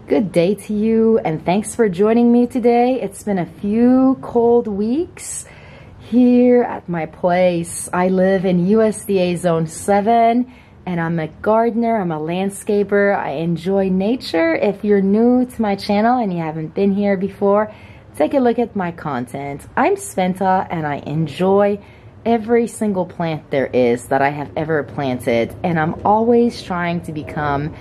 Good day to you, and thanks for joining me today. It's been a few cold weeks here at my place. I live in USDA Zone 7, and I'm a gardener, I'm a landscaper. I enjoy nature. If you're new to my channel and you haven't been here before, take a look at my content. I'm Spenta, and I enjoy every single plant there is that I have ever planted, and I'm always trying to become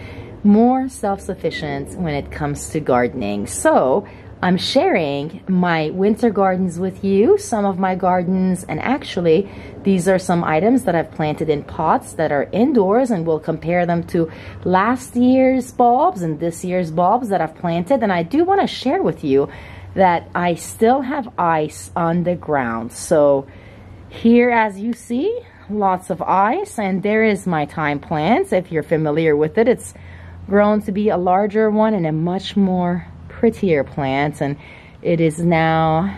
more self-sufficient when it comes to gardening. So I'm sharing my winter gardens with you, some of my gardens, and actually these are some items that I've planted in pots that are indoors, and we'll compare them to last year's bulbs and this year's bulbs that I've planted. And I do want to share with you that I still have ice on the ground. So here, as you see, lots of ice, and there is my thyme plant. If you're familiar with it, it's grown to be a larger one and a much more prettier plant, and it is now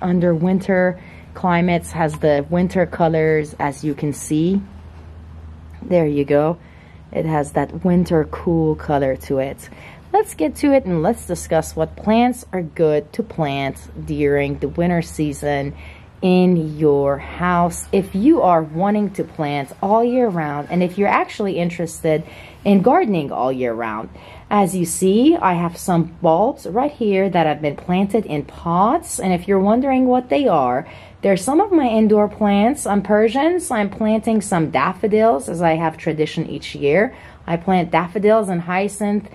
under winter climates, has the winter colors, as you can see. There you go. It has that winter cool color to it. Let's get to it and let's discuss what plants are good to plant during the winter season in your house if you are wanting to plant all year round, and if you're actually interested in gardening all year round. As you see, I have some bulbs right here that have been planted in pots, and if you're wondering what they are, they're some of my indoor plants. I'm Persian, so I'm planting some daffodils, as I have tradition each year. I plant daffodils and hyacinth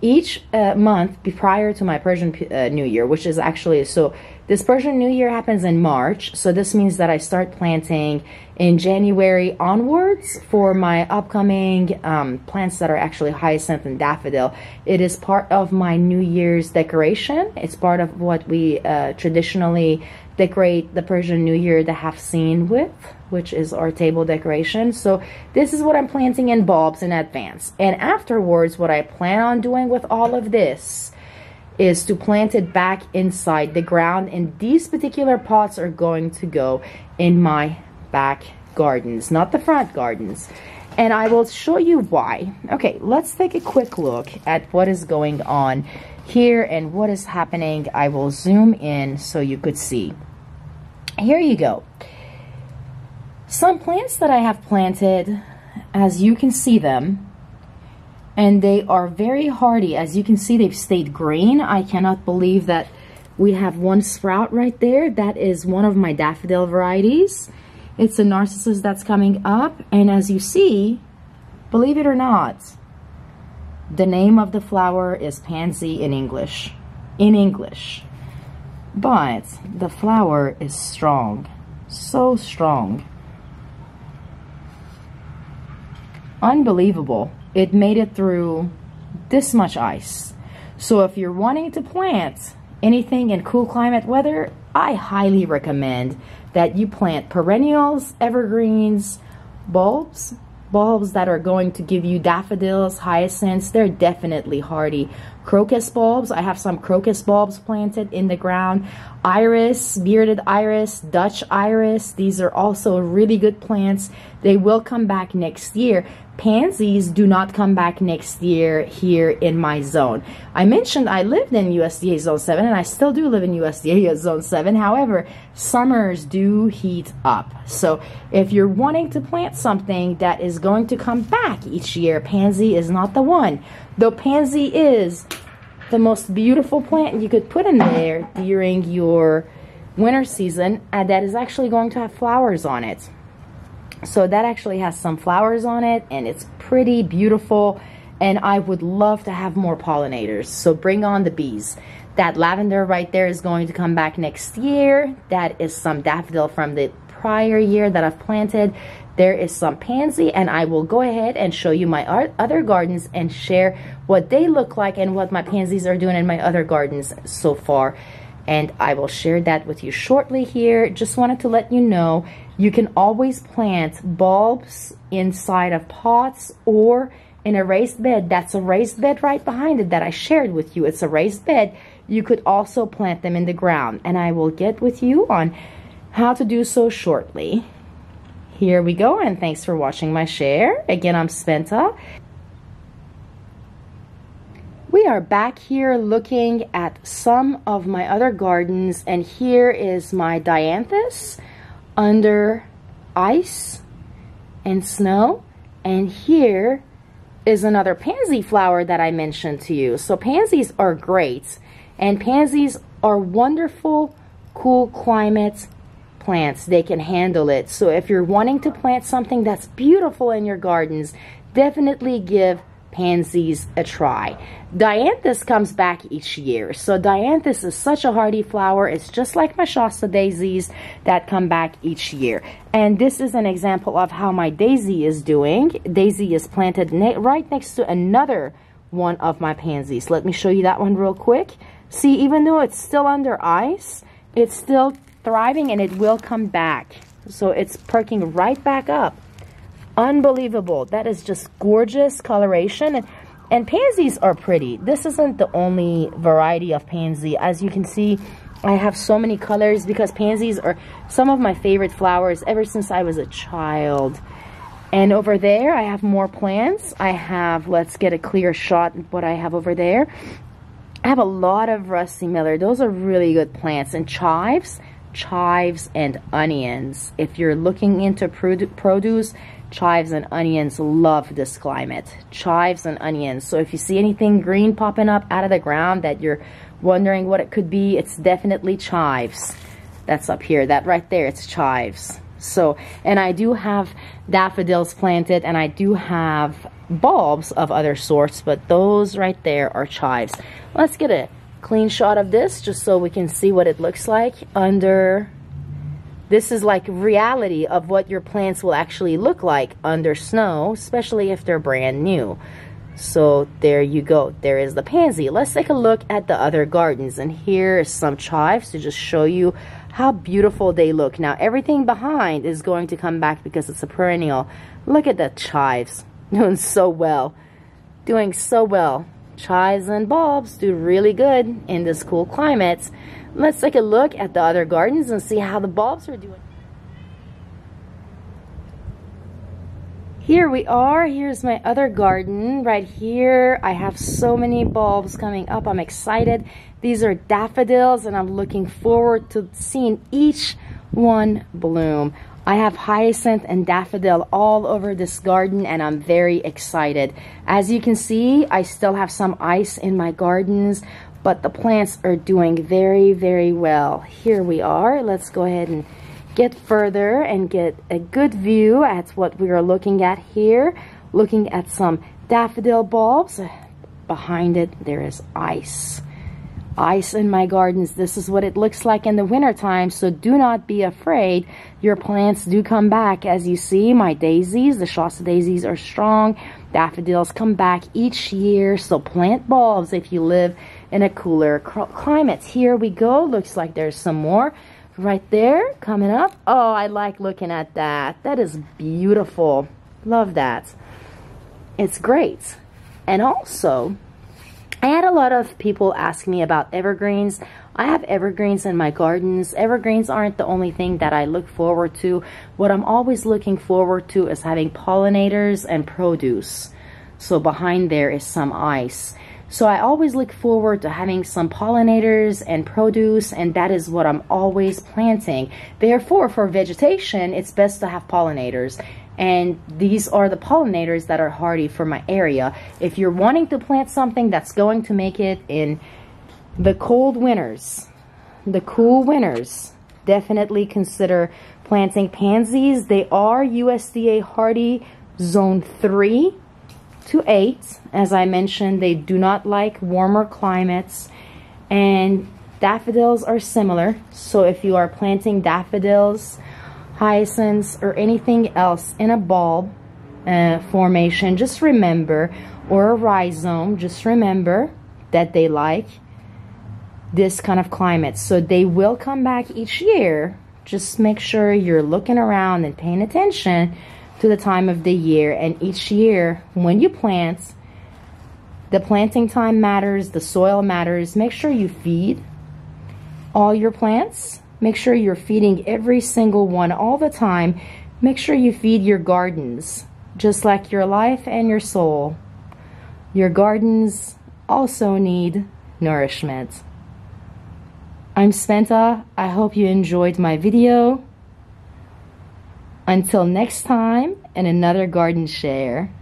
each month prior to my Persian New Year, which is actually, so this Persian New Year happens in March, so this means that I start planting in January onwards for my upcoming plants that are actually hyacinth and daffodil. It is part of my New Year's decoration. It's part of what we traditionally decorate the Persian New Year, the half scene with, which is our table decoration. So this is what I'm planting in bulbs in advance. And afterwards, what I plan on doing with all of this is to plant it back inside the ground, and these particular pots are going to go in my back gardens, not the front gardens. And I will show you why. Okay, let's take a quick look at what is going on here and what is happening. I will zoom in so you could see. Here you go. Some plants that I have planted, as you can see them, and they are very hardy. As you can see, they've stayed green. I cannot believe that we have one sprout right there. That is one of my daffodil varieties. It's a narcissus that's coming up, and as you see, believe it or not, the name of the flower is pansy in English. But the flower is strong, so strong. Unbelievable. It made it through this much ice. So if you're wanting to plant anything in cool climate weather, I highly recommend that you plant perennials, evergreens, bulbs that are going to give you daffodils, hyacinths. They're definitely hardy. Crocus bulbs, I have some crocus bulbs planted in the ground. Iris, bearded iris, Dutch iris, these are also really good plants. They will come back next year. Pansies do not come back next year here in my zone. I mentioned I lived in USDA Zone 7, and I still do live in USDA Zone 7. However, summers do heat up. So if you're wanting to plant something that is going to come back each year, pansy is not the one. Though pansy is the most beautiful plant you could put in there during your winter season, and that is actually going to have flowers on it. So that actually has some flowers on it, and it's pretty beautiful, and I would love to have more pollinators. So bring on the bees. That lavender right there is going to come back next year. That is some daffodil from the prior year that I've planted. There is some pansy, and I will go ahead and show you my other gardens and share what they look like and what my pansies are doing in my other gardens so far. And I will share that with you shortly here. Just wanted to let you know, you can always plant bulbs inside of pots or in a raised bed. That's a raised bed right behind it that I shared with you. It's a raised bed. You could also plant them in the ground, and I will get with you on how to do so shortly. Here we go, and thanks for watching my share. Again, I'm Spenta. We are back here looking at some of my other gardens, and here is my dianthus under ice and snow, and here is another pansy flower that I mentioned to you. So pansies are great, and pansies are wonderful, cool climate plants. They can handle it. So if you're wanting to plant something that's beautiful in your gardens, definitely give pansies a try. Dianthus comes back each year. So dianthus is such a hardy flower. It's just like my Shasta daisies that come back each year. And this is an example of how my daisy is doing. Daisy is planted right next to another one of my pansies. Let me show you that one real quick. See, even though it's still under ice, it's still thriving, and it will come back. So it's perking right back up. Unbelievable. That is just gorgeous coloration. And pansies are pretty. This isn't the only variety of pansy. As you can see, I have so many colors because pansies are some of my favorite flowers ever since I was a child. And over there, I have more plants. I have, let's get a clear shot of what I have over there. I have a lot of Rusty Miller. Those are really good plants. And chives and onions. If you're looking into produce, chives and onions love this climate. Chives and onions. So if you see anything green popping up out of the ground that you're wondering what it could be, it's definitely chives. That's up here. That right there, it's chives. So, and I do have daffodils planted, and I do have bulbs of other sorts, but those right there are chives. Let's get a clean shot of this just so we can see what it looks like under. This is like reality of what your plants will actually look like under snow, especially if they're brand new. So there you go. There is the pansy. Let's take a look at the other gardens. And here is some chives to just show you how beautiful they look. Now everything behind is going to come back because it's a perennial. Look at the chives. Doing so well. Doing so well. Chives and bulbs do really good in this cool climate. Let's take a look at the other gardens and see how the bulbs are doing. Here we are. Here's my other garden right here. I have so many bulbs coming up. I'm excited. These are daffodils, and I'm looking forward to seeing each one bloom. I have hyacinth and daffodil all over this garden, and I'm very excited. As you can see, I still have some ice in my gardens, but the plants are doing very, very well. Here we are. Let's go ahead and get further and get a good view at what we are looking at here. Looking at some daffodil bulbs. Behind it, there is ice. Ice in my gardens. This is what it looks like in the wintertime, so do not be afraid. Your plants do come back. As you see, my daisies, the Shasta daisies, are strong. Daffodils come back each year, so plant bulbs if you live in a cooler climate. Here we go. Looks like there's some more right there coming up. Oh, I like looking at that. That is beautiful. Love that. It's great. And also, I had a lot of people ask me about evergreens. I have evergreens in my gardens. Evergreens aren't the only thing that I look forward to. What I'm always looking forward to is having pollinators and produce. So behind there is some ice. So I always look forward to having some pollinators and produce, and that is what I'm always planting. Therefore, for vegetation, it's best to have pollinators. And these are the pollinators that are hardy for my area. If you're wanting to plant something that's going to make it in the cold winters, the cool winters, definitely consider planting pansies. They are USDA hardy zone 3 to 8. As I mentioned, they do not like warmer climates. And daffodils are similar. So if you are planting daffodils, hyacinths, or anything else in a bulb formation, just remember, or a rhizome, just remember that they like this kind of climate. So they will come back each year. Just make sure you're looking around and paying attention to the time of the year. And each year when you plant, the planting time matters, the soil matters. Make sure you feed all your plants. Make sure you're feeding every single one all the time. Make sure you feed your gardens, just like your life and your soul. Your gardens also need nourishment. I'm Spenta. I hope you enjoyed my video. Until next time in another garden share,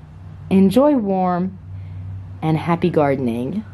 enjoy warm and happy gardening.